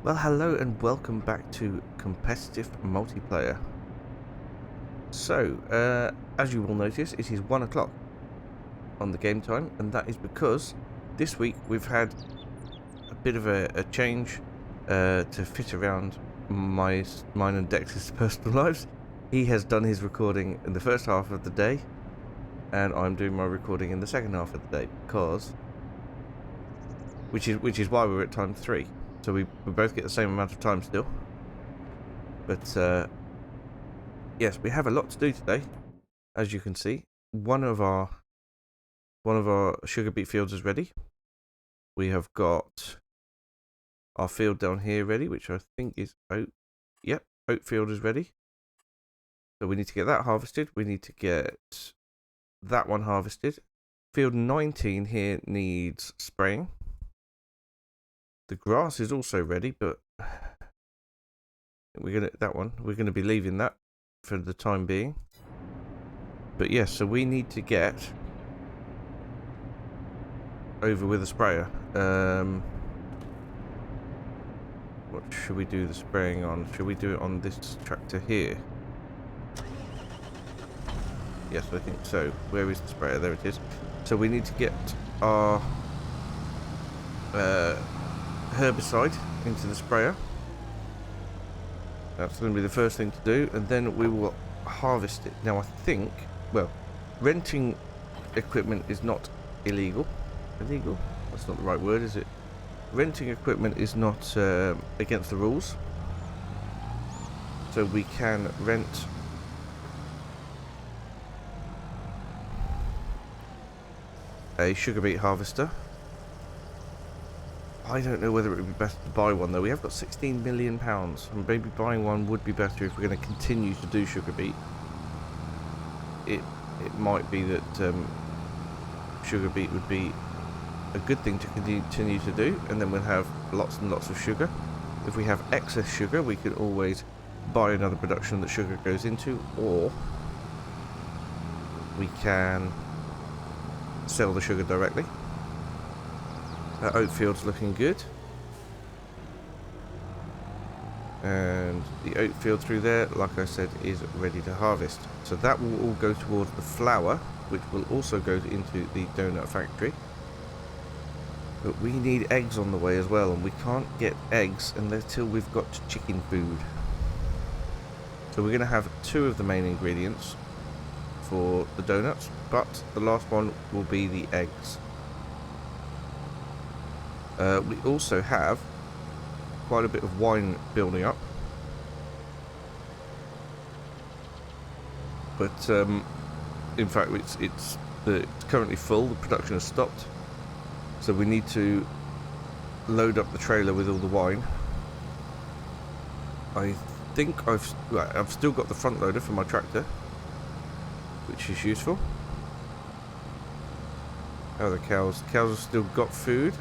Well, hello and welcome back to competitive multiplayer. So, as you will notice, it is 1 o'clock on the game time, and that is because this week we've had a bit of a change to fit around mine and Dex's personal lives. He has done his recording in the first half of the day, and I'm doing my recording in the second half of the day because, which is why we're at time 3. So we both get the same amount of time still. But yes, we have a lot to do today. As you can see, one of our sugar beet fields is ready. We have got our field down here ready, which I think is oat. Yep, oat field is ready. So we need to get that harvested. We need to get that one harvested. Field 19 here needs spraying. The grass is also ready, but we're gonna be leaving that for the time being. But yes, so we need to get over with a sprayer. What should we do the spraying on? Should we do it on this tractor here? Yes, I think so. Where is the sprayer? There it is. So we need to get our herbicide into the sprayer. That's going to be the first thing to do, and then we will harvest it. Now I think, well, renting equipment is not illegal. Illegal? That's not the right word, is it? Renting equipment is not against the rules. So we can rent a sugar beet harvester. I don't know whether it would be better to buy one though. We have got £16 million, and maybe buying one would be better if we're going to continue to do sugar beet. It might be that sugar beet would be a good thing to continue to do, and then we'll have lots and lots of sugar. If we have excess sugar, we could always buy another production that sugar goes into, or we can sell the sugar directly. That oat field's looking good, and the oat field through there, like I said, is ready to harvest. So that will all go towards the flour, which will also go into the donut factory. But we need eggs on the way as well, and we can't get eggs until we've got chicken food. So we're going to have 2 of the main ingredients for the donuts, but the last one will be the eggs. We also have quite a bit of wine building up, but in fact it's currently full. The production has stopped, so we need to load up the trailer with all the wine. I think I've still got the front loader for my tractor, which is useful. How are the cows? Cows have still got food.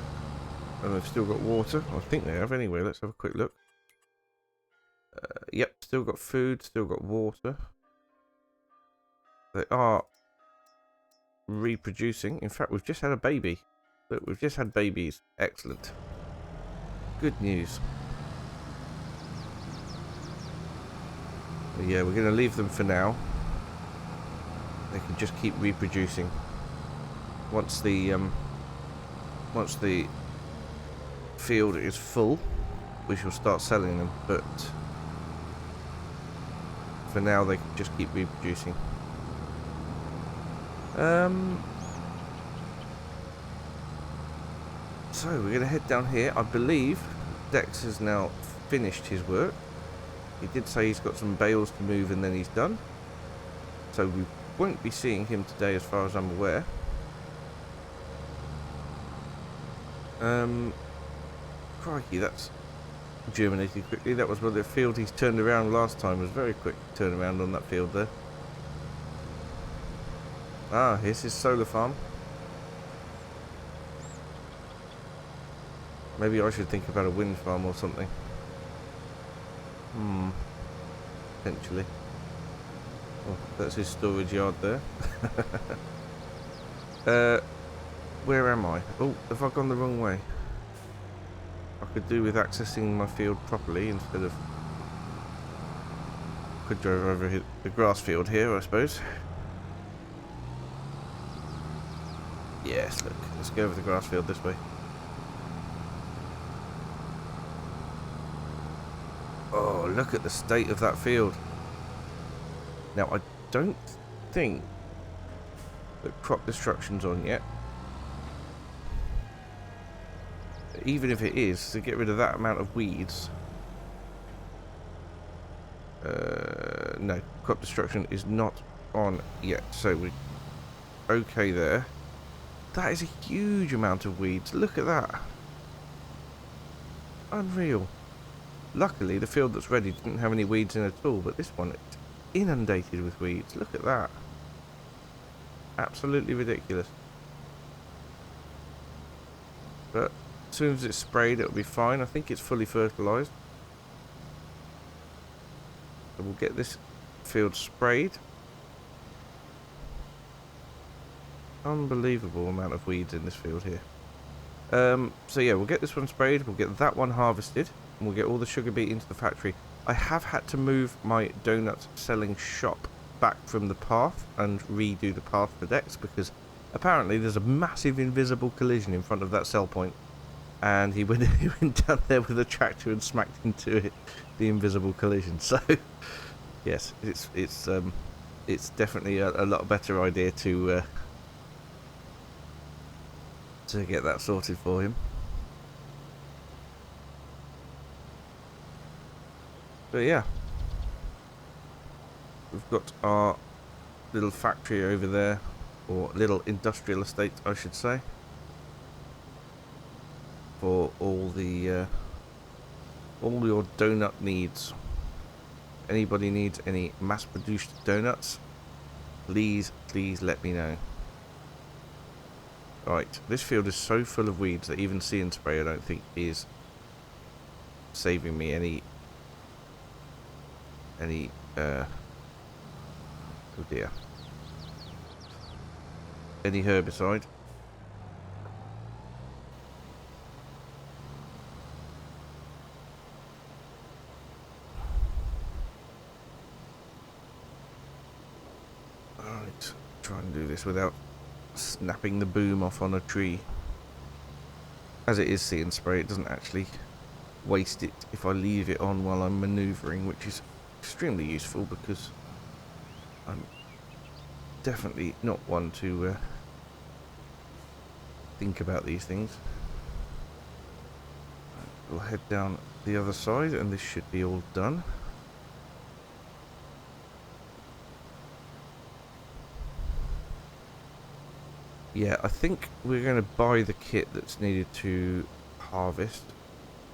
And they've still got water. I think they have anyway. Let's have a quick look. Yep, still got food, still got water. They are reproducing. In fact, we've just had a baby. Look, we've just had babies. Excellent. Good news. But yeah, we're going to leave them for now. They can just keep reproducing. Once the field is full, we shall start selling them, but for now they can just keep reproducing. So we're going to head down here. I believe Dex has now finished his work. He did say he's got some bales to move and then he's done, so we won't be seeing him today as far as I'm aware. Crikey, that's germinated quickly. That was where the field he's turned around last time was very quick turnaround on that field there. Ah, here's his solar farm. Maybe I should think about a wind farm or something. Potentially. Oh, that's his storage yard there. Where am I? Oh, have I gone the wrong way? I could do with accessing my field properly instead of... Could drive over the grass field here, I suppose. Yes, look, let's go over the grass field this way. Oh, look at the state of that field. Now, I don't think that crop destruction's on yet. Even if it is, to get rid of that amount of weeds... no, crop destruction is not on yet, so we're okay there. That is a huge amount of weeds. Look at that. Unreal. Luckily, the field that's ready didn't have any weeds in at all, but this one, it's inundated with weeds. Look at that. Absolutely ridiculous. But as soon as it's sprayed, it'll be fine. I think it's fully fertilised. So we'll get this field sprayed. Unbelievable amount of weeds in this field here. So yeah, we'll get this one sprayed, we'll get that one harvested, and we'll get all the sugar beet into the factory. I have had to move my donut selling shop back from the path and redo the path for Dex, because apparently there's a massive invisible collision in front of that sell point, and he went down there with a tractor and smacked into it, the invisible collision. So yes, it's definitely a lot better idea to get that sorted for him. But yeah, we've got our little factory over there, or little industrial estate I should say, for all your donut needs. Anybody needs any mass produced donuts, please let me know. Right, this field is so full of weeds that even See and Spray I don't think is saving me any oh dear, any herbicide. Alright, try and do this without snapping the boom off on a tree. As it is See and Spray, it doesn't actually waste it if I leave it on while I'm manoeuvring, which is extremely useful because I'm definitely not one to think about these things. We'll head down the other side and this should be all done. Yeah, I think we're going to buy the kit that's needed to harvest.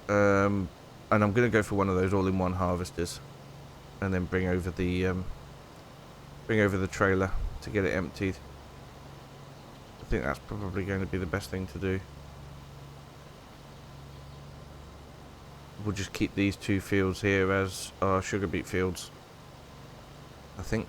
And I'm going to go for one of those all-in-one harvesters, and then bring over the trailer to get it emptied. I think that's probably going to be the best thing to do. We'll just keep these two fields here as our sugar beet fields, I think.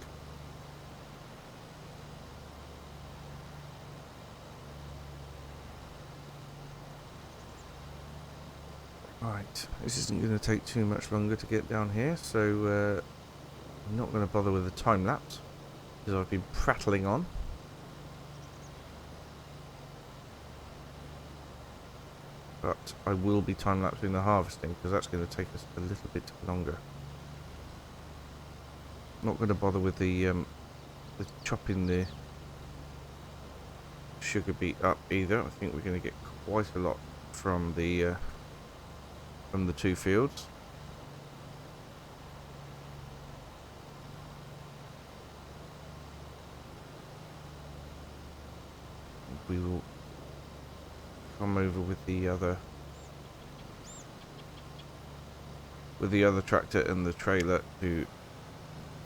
Right, this isn't going to take too much longer to get down here, so I'm not going to bother with the time lapse because I've been prattling on. But I will be time lapsing the harvesting because that's going to take us a little bit longer. Not going to bother with the chopping the sugar beet up either. I think we're going to get quite a lot from the two fields. We will come over with the other tractor and the trailer to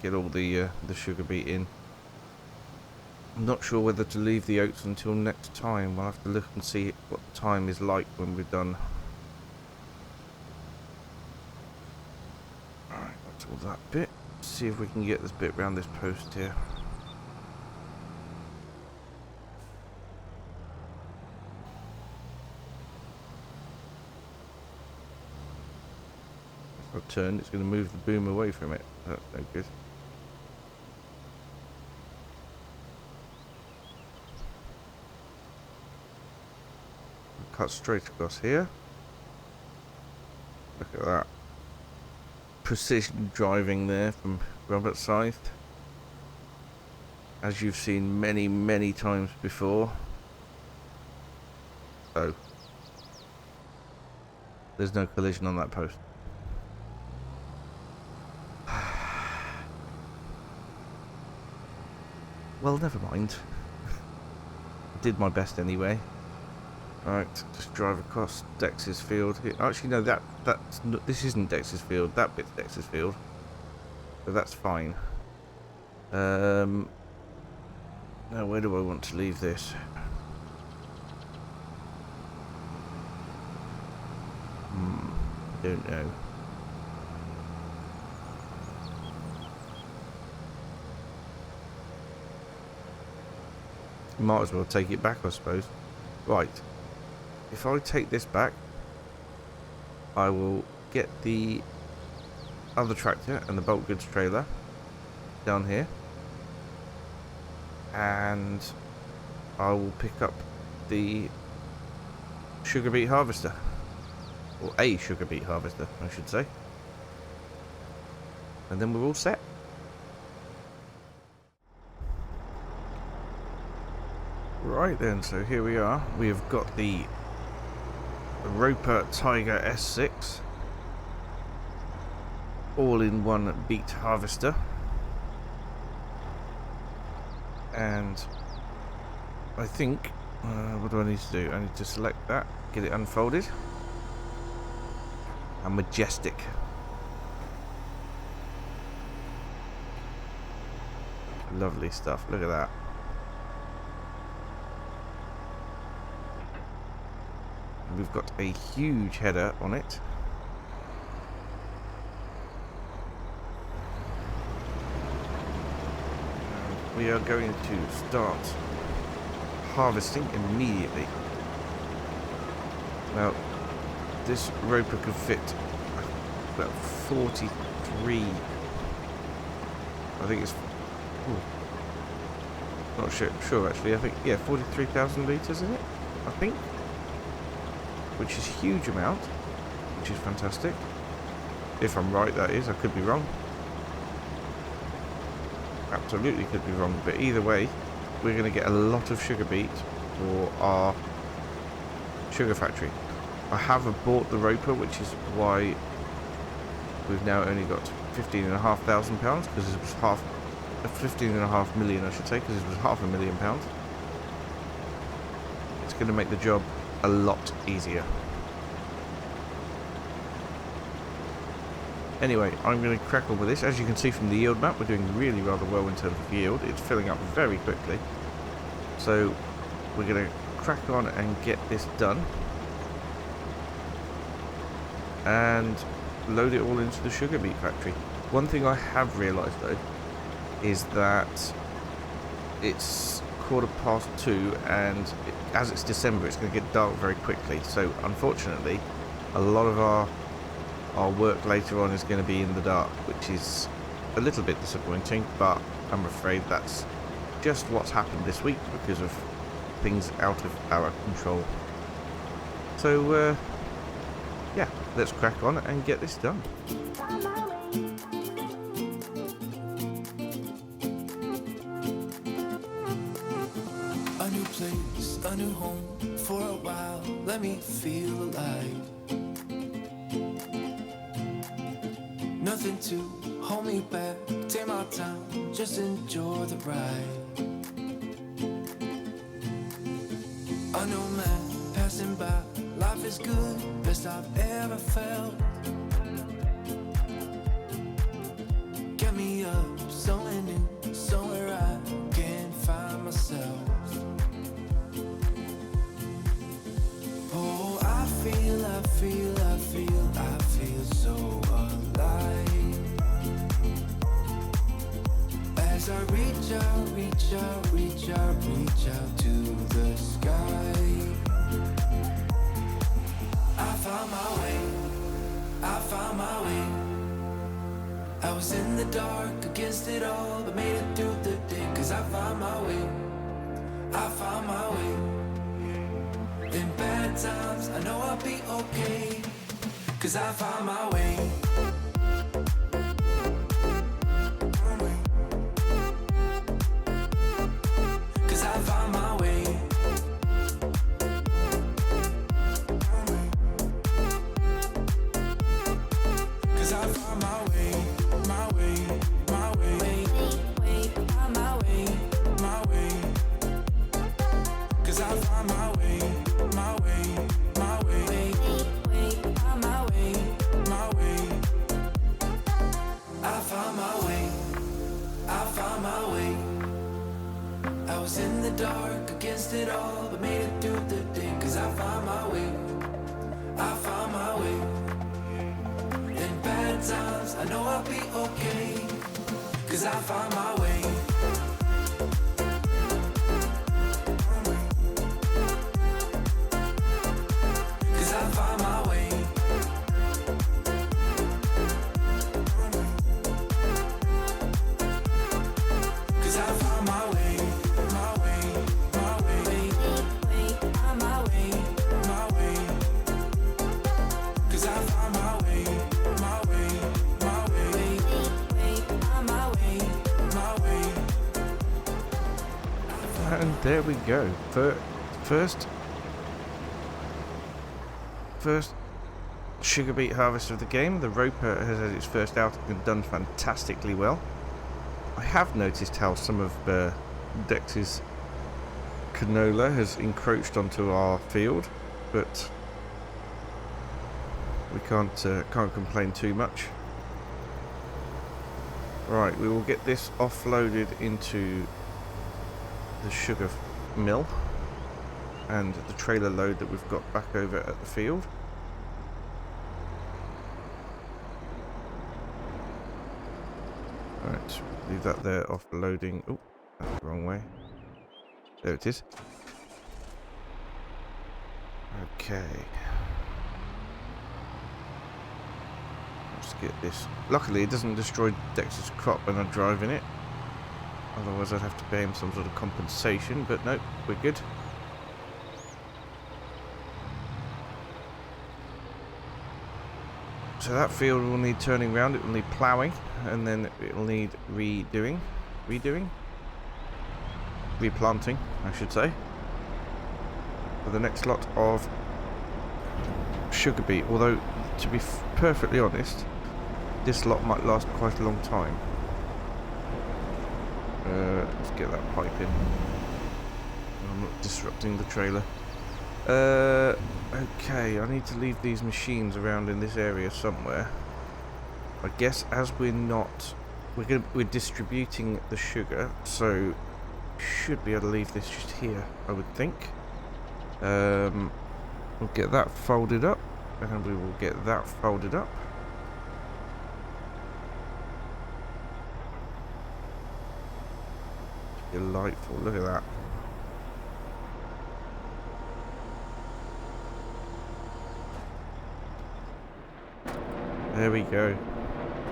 get all the sugar beet in. I'm not sure whether to leave the oats until next time. We'll have to look and see what the time is like when we're done. Alright, that's all that bit. Let's see if we can get this bit round this post here. I'll turn, it's going to move the boom away from it. That's no good. I'll cut straight across here. Look at that. Precision driving there from Robert Scythe. As you've seen many, many times before. So, there's no collision on that post. Well, never mind. I did my best anyway. Right, just drive across Dex's field here. Actually, no, this isn't Dex's field. That bit's Dex's field, so that's fine. Now, where do I want to leave this? Don't know. Might as well take it back, I suppose. Right. If I take this back, I will get the other tractor and the bulk goods trailer down here, and I will pick up the sugar beet harvester, or a sugar beet harvester, I should say, and then we're all set. Right then, so here we are. We have got the Roper Tiger S6 all-in-one beet harvester, and I think what do I need to do? I need to select that, get it unfolded, and majestic. Lovely stuff, look at that. We've got a huge header on it. And we are going to start harvesting immediately. Now, this roper could fit about 43. I think it's. Not sure actually. I think, yeah, 43,000 litres in it, I think. Which is a huge amount, which is fantastic. If I'm right, that is. I could be wrong. Absolutely could be wrong. But either way, we're going to get a lot of sugar beet for our sugar factory. I have bought the roper, which is why we've now only got £15,500, because it was 15.5 million, I should say, because it was £500,000. It's going to make the job a lot easier. Anyway, I'm going to crack on with this. As you can see from the yield map, we're doing really rather well in terms of yield. It's filling up very quickly. So we're going to crack on and get this done. And load it all into the sugar beet factory. One thing I have realised though is that it's 2:15, and as it's December, it's going to get dark very quickly. So unfortunately, a lot of our work later on is going to be in the dark, which is a little bit disappointing, but I'm afraid that's just what's happened this week because of things out of our control. So yeah, let's crack on and get this done. A new home for a while, let me feel alive. Nothing to hold me back, take my time, just enjoy the ride. I know man passing by, life is good, best I've ever felt. Get me up, somewhere new, somewhere I can find myself. I feel so alive. As I reach out to the sky. I found my way, I was in the dark against it all, but made it through the day. Cause I found my way, I found my way. In bad times, I know I'll be okay. Cause I found my way. Cause I found my way. Cause I found my way, my way, my way, found my way, my way. Cause I found my way, my way, my way, found my way, my way. I found my way, I found my way. I was in the dark against it all, but made it through the day. Cause I found my way, I found my way. In bad times, I know I'll be okay. Cause I found my way. Cause I found my way. Cause I found my way, my way, my way, found my way, my way. Cause I found my way, my way, my way, found my way, my way. And there we go. First sugar beet harvest of the game. The Roper has had its first outing and done fantastically well. I have noticed how some of Dex's canola has encroached onto our field, but we can't complain too much. Right, we will get this offloaded into the sugar mill and the trailer load that we've got back over at the field. Right, leave that there offloading. Oh, that's the wrong way. There it is. Okay. Let's get this. Luckily, it doesn't destroy Dex's crop when I'm driving it. Otherwise, I'd have to pay him some sort of compensation. But nope, we're good. So that field will need turning around. It will need ploughing, and then it will need replanting, I should say, for the next lot of sugar beet. Although, to be perfectly honest, this lot might last quite a long time. Let's get that pipe in. I'm not disrupting the trailer. Okay, I need to leave these machines around in this area somewhere. I guess as we're distributing the sugar, so should be able to leave this just here, I would think. We'll get that folded up, and we will get that folded up. Delightful, look at that. There we go.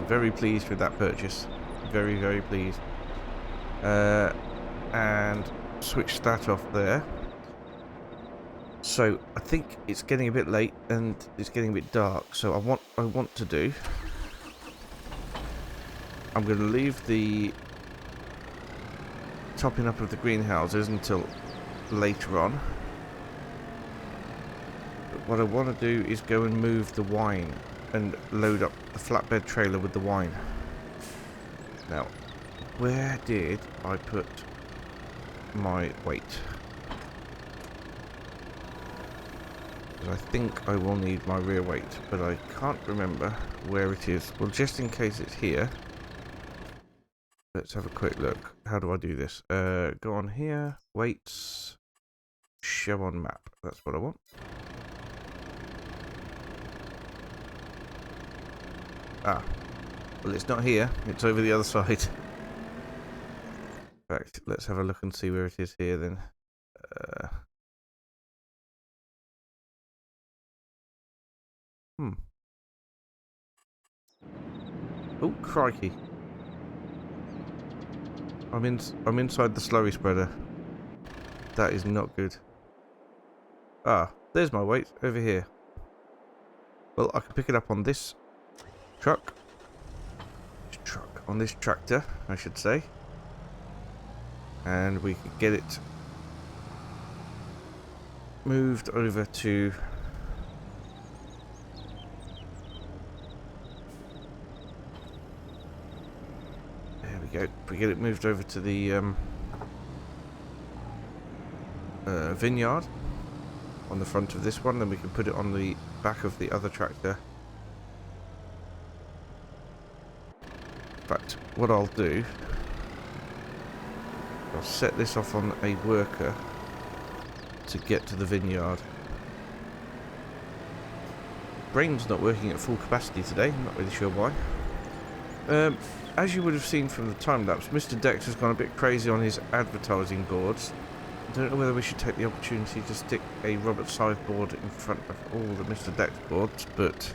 Very pleased with that purchase. Very, very pleased. And switch that off there. So I think it's getting a bit late and it's getting a bit dark. So I'm going to leave the topping up of the greenhouses until later on. But what I want to do is go and move the wine and load up the flatbed trailer with the wine. Now, where did I put my weight? Because I think I will need my rear weight, but I can't remember where it is. Well, just in case it's here, let's have a quick look. How do I do this? Go on here, weights, show on map. That's what I want. Ah, well, it's not here. It's over the other side. In fact, let's have a look and see where it is here then. Oh, crikey. I'm inside the slurry spreader. That is not good. Ah, there's my weight over here. Well, I can pick it up on this truck. On this tractor, I should say. And we could get it moved over to... There we go. If we get it moved over to the vineyard on the front of this one, then we can put it on the back of the other tractor. In fact, what I'll do, I'll set this off on a worker to get to the vineyard. Brain's not working at full capacity today, I'm not really sure why. As you would have seen from the time-lapse, Mr. Dex has gone a bit crazy on his advertising boards. I don't know whether we should take the opportunity to stick a Robert Scythe board in front of all the Mr. Dex boards, but...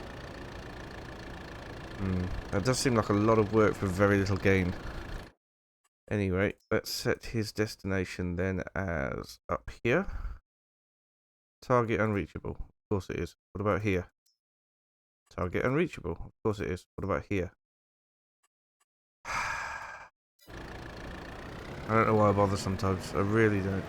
that does seem like a lot of work for very little gain. Anyway, let's set his destination then as up here. Target unreachable. Of course it is. What about here? Target unreachable. Of course it is. What about here? I don't know why I bother sometimes. I really don't.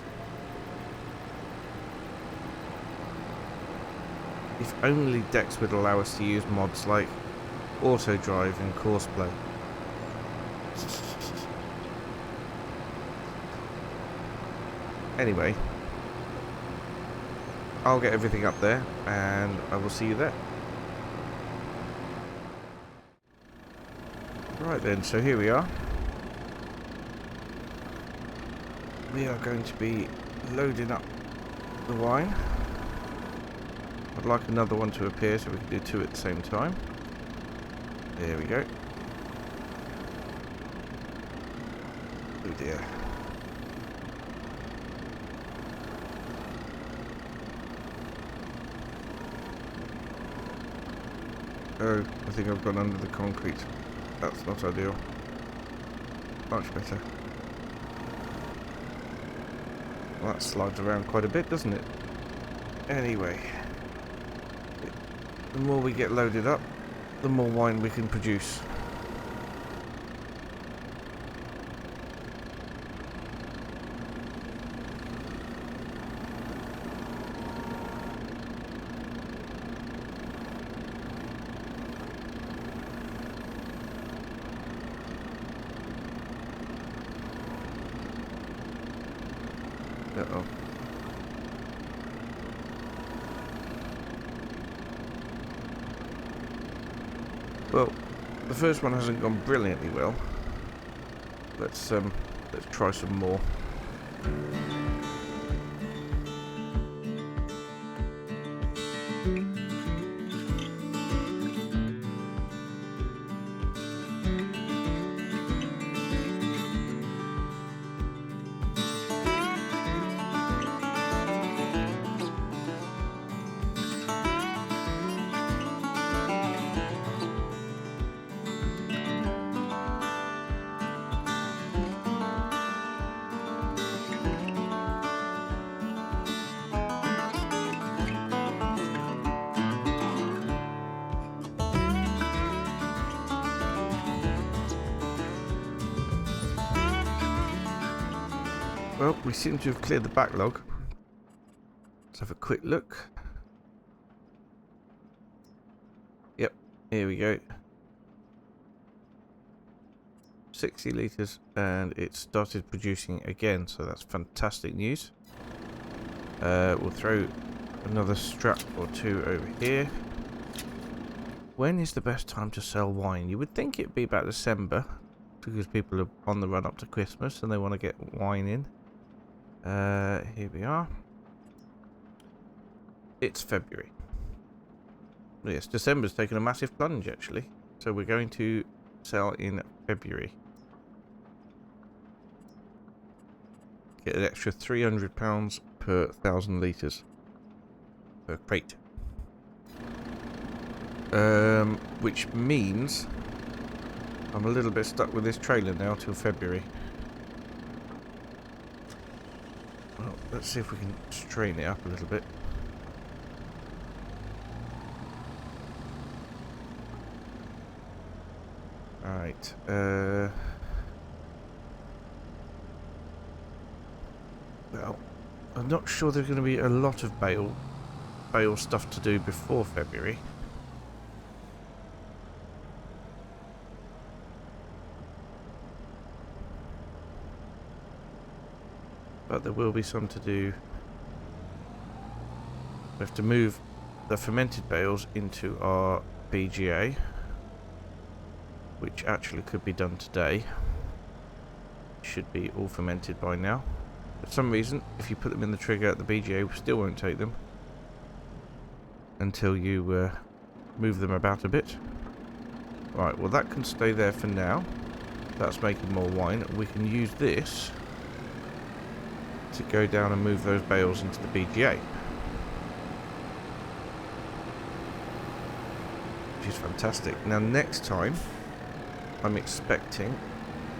If only Dex would allow us to use mods like auto drive and courseplay. Anyway, I'll get everything up there and I will see you there. Right then, so here we are. We are going to be loading up the wine. I'd like another one to appear so we can do two at the same time. There we go. Oh dear. Oh, I think I've gone under the concrete. That's not ideal. Much better. Well, that slides around quite a bit, doesn't it? Anyway. The more we get loaded up, the more wine we can produce. Uh-oh. Well, the first one hasn't gone brilliantly well. Let's try some more. Well, we seem to have cleared the backlog. Let's have a quick look. Yep, here we go. 60 litres and it started producing again, so that's fantastic news. We'll throw another strap or two over here. When is the best time to sell wine? You would think it'd be about December, because people are on the run up to Christmas and they want to get wine in. Here we are. It's February. Yes, December's taken a massive plunge actually. So we're going to sell in February. Get an extra £300 per 1,000 litres per crate. Which means I'm a little bit stuck with this trailer now till February. Well, let's see if we can straighten it up a little bit. Alright, well, I'm not sure there's going to be a lot of bale stuff to do before February. But there will be some to do. We have to move the fermented bales into our BGA, which actually could be done today. Should be all fermented by now. For some reason, if you put them in the trigger, the BGA still won't take them until you move them about a bit. Right, well that can stay there for now. That's making more wine. We can use this to go down and move those bales into the BGA, which is fantastic. Now next time I'm expecting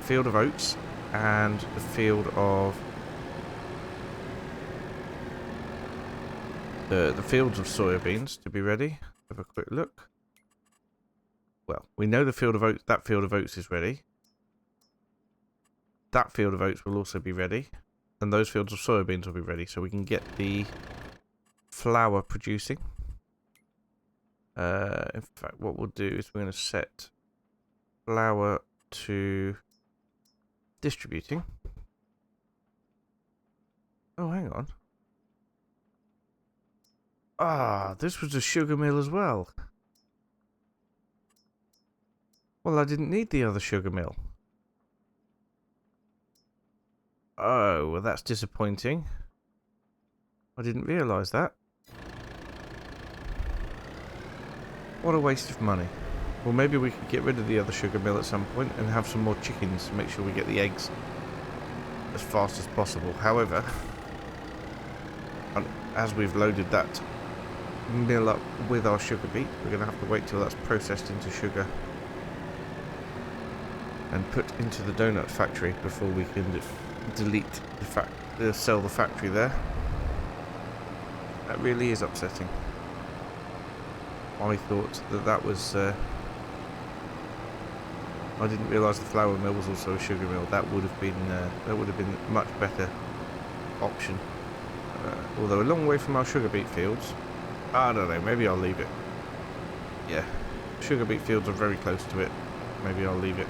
field of oats and the field of the fields of soybeans to be ready. Have a quick look. Well, we know the field of oats, that field of oats is ready. That field of oats will also be ready. And those fields of soybeans will be ready. So we can get the flour producing. In fact, what we'll do is we're going to set flour to distributing. Oh, hang on. Ah, this was a sugar mill as well. Well, I didn't need the other sugar mill. Oh, well that's disappointing. I didn't realise that. What a waste of money. Well, maybe we could get rid of the other sugar mill at some point and have some more chickens to make sure we get the eggs as fast as possible. However, as we've loaded that mill up with our sugar beet, we're going to have to wait till that's processed into sugar and put into the donut factory before we can delete the sell the factory there. That really is upsetting. I thought that was I didn't realise the flour mill was also a sugar mill. That would have been a much better option. Although a long way from our sugar beet fields. I don't know, maybe I'll leave it. Yeah, sugar beet fields are very close to it. Maybe I'll leave it.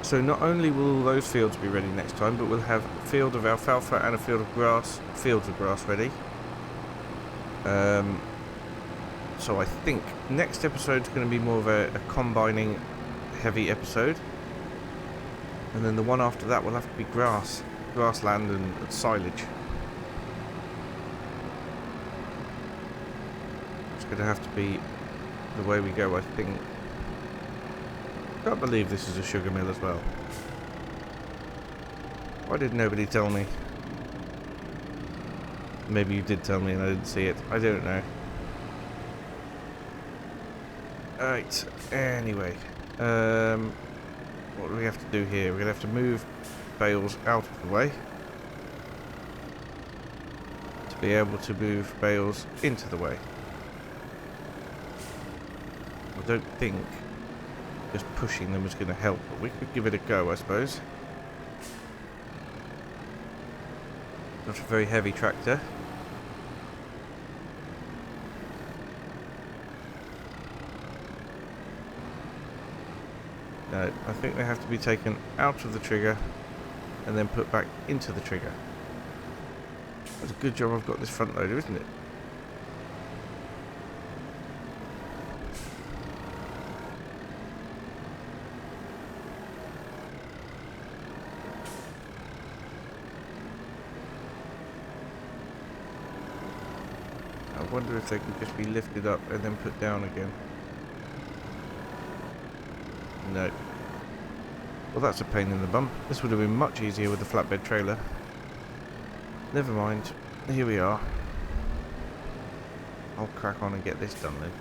So not only will those fields be ready next time, but we'll have a field of alfalfa and a field of grass, fields of grass ready. So I think next episode is going to be more of a combining heavy episode. And then the one after that will have to be grassland and silage. It's going to have to be the way we go, I think. Can't believe this is a sugar mill as well. Why did nobody tell me? Maybe you did tell me and I didn't see it. I don't know. Alright, anyway. What do we have to do here? We're going to have to move bales out of the way to be able to move bales into the way. I don't think just pushing them is going to help, but we could give it a go, I suppose. Not a very heavy tractor. No, I think they have to be taken out of the trigger and then put back into the trigger. That's a good job I've got this front loader, isn't it? I wonder if they can just be lifted up and then put down again. No. Well, that's a pain in the bum. This would have been much easier with the flatbed trailer. Never mind. Here we are. I'll crack on and get this done then.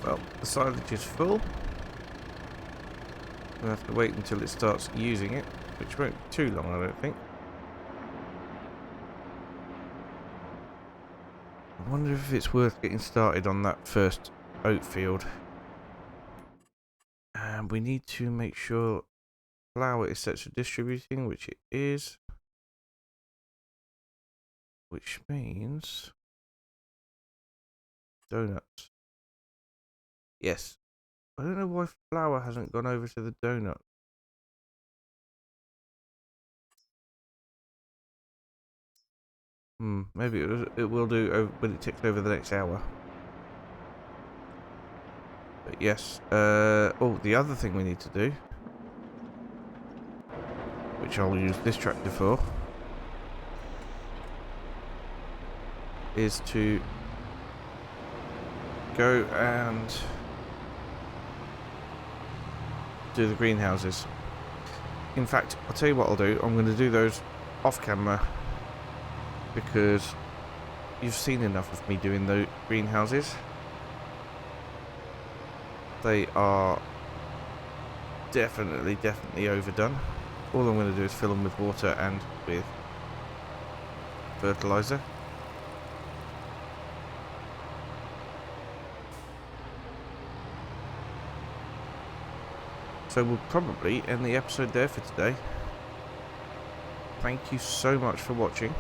Well, the silage is full. We'll have to wait until it starts using it, which won't be too long, I don't think. I wonder if it's worth getting started on that first oat field. And we need to make sure flour is set to distributing, which it is. Which means donuts. Yes. I don't know why flour hasn't gone over to the donut. Maybe it will do when it ticks over the next hour. But yes. Oh, the other thing we need to do, which I'll use this tractor for, is to go and do the greenhouses. In fact, I'll tell you what I'll do. I'm going to do those off camera because you've seen enough of me doing the greenhouses. They are definitely overdone. All I'm going to do is fill them with water and with fertilizer. So we'll probably end the episode there for today. Thank you so much for watching,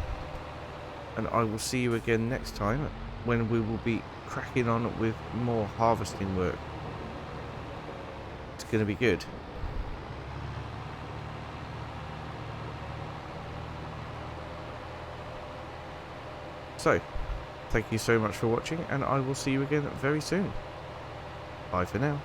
and I will see you again next time when we will be cracking on with more harvesting work. It's going to be good. So, thank you so much for watching, and I will see you again very soon. Bye for now.